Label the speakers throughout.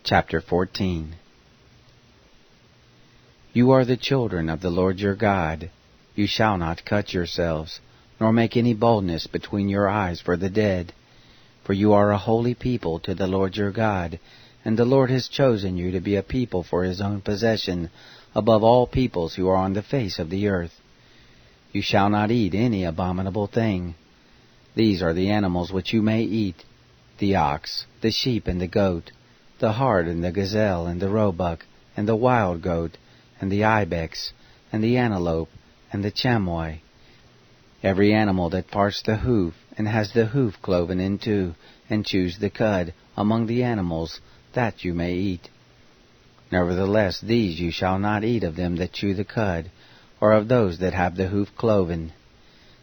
Speaker 1: Chapter 14. You are the children of the Lord your God. You shall not cut yourselves, nor make any boldness between your eyes for the dead. For you are a holy people to the Lord your God, and the Lord has chosen you to be a people for his own possession, above all peoples who are on the face of the earth. You shall not eat any abominable thing. These are the animals which you may eat: the ox, the sheep, and the goat, the hart, and the gazelle, and the roebuck, and the wild goat, and the ibex, and the antelope, and the chamois. Every animal that parts the hoof, and has the hoof cloven in two, and chews the cud, among the animals, that you may eat. Nevertheless these you shall not eat of them that chew the cud, or of those that have the hoof cloven: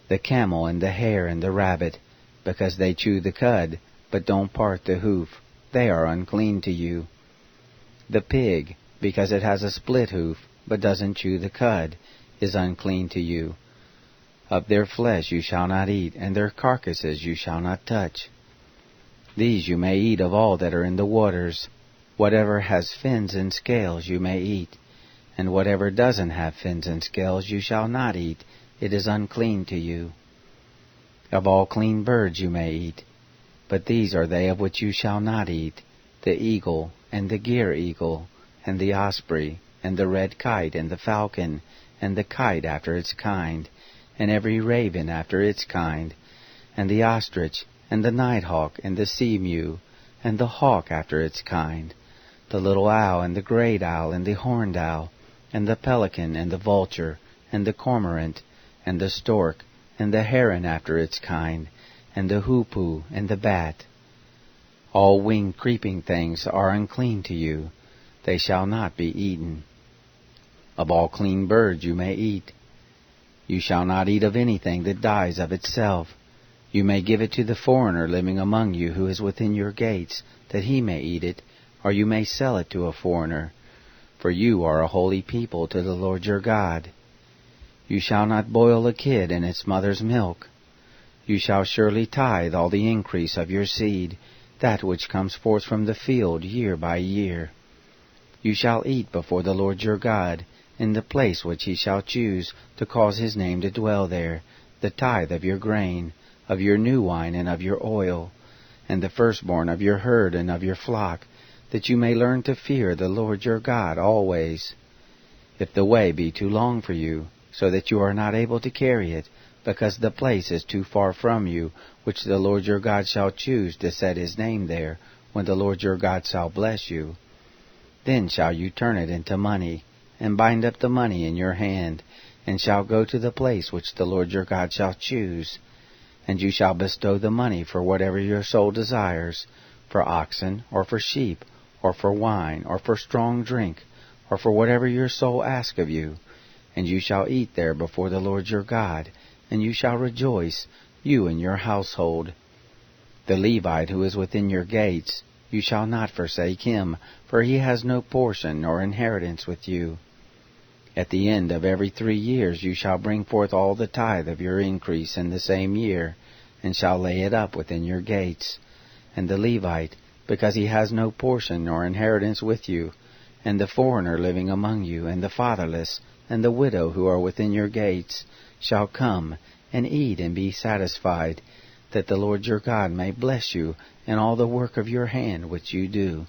Speaker 1: the camel, and the hare, and the rabbit, because they chew the cud, but don't part the hoof, they are unclean to you. The pig, because it has a split hoof, but doesn't chew the cud, is unclean to you. Of their flesh you shall not eat, and their carcasses you shall not touch. These you may eat of all that are in the waters. Whatever has fins and scales you may eat, and whatever doesn't have fins and scales you shall not eat, it is unclean to you. Of all clean birds you may eat, but these are they of which you shall not eat: the eagle, and the gyre eagle, and the osprey, and the red kite, and the falcon, and the kite after its kind, and every raven after its kind, and the ostrich, and the nighthawk, and the sea-mew, and the hawk after its kind, the little owl, and the great owl, and the horned owl, and the pelican, and the vulture, and the cormorant, and the stork, and the heron after its kind, and the hoopoe, and the bat. All winged creeping things are unclean to you; they shall not be eaten. Of all clean birds you may eat. You shall not eat of anything that dies of itself. You may give it to the foreigner living among you who is within your gates, that he may eat it, or you may sell it to a foreigner. For you are a holy people to the Lord your God. You shall not boil a kid in its mother's milk. You shall surely tithe all the increase of your seed, that which comes forth from the field year by year. You shall eat before the Lord your God, in the place which he shall choose to cause his name to dwell there, the tithe of your grain, of your new wine, and of your oil, and the firstborn of your herd and of your flock, that you may learn to fear the Lord your God always. If the way be too long for you, so that you are not able to carry it, because the place is too far from you, which the Lord your God shall choose to set his name there, when the Lord your God shall bless you, then shall you turn it into money, and bind up the money in your hand, and shall go to the place which the Lord your God shall choose. And you shall bestow the money for whatever your soul desires, for oxen, or for sheep, or for wine, or for strong drink, or for whatever your soul asks of you. And you shall eat there before the Lord your God, and you shall rejoice, you and your household. The Levite who is within your gates, you shall not forsake him, for he has no portion nor inheritance with you. At the end of every 3 years you shall bring forth all the tithe of your increase in the same year, and shall lay it up within your gates. And the Levite, because he has no portion nor inheritance with you, and the foreigner living among you, and the fatherless, and the widow who are within your gates, shall come and eat and be satisfied, that the Lord your God may bless you in all the work of your hand which you do.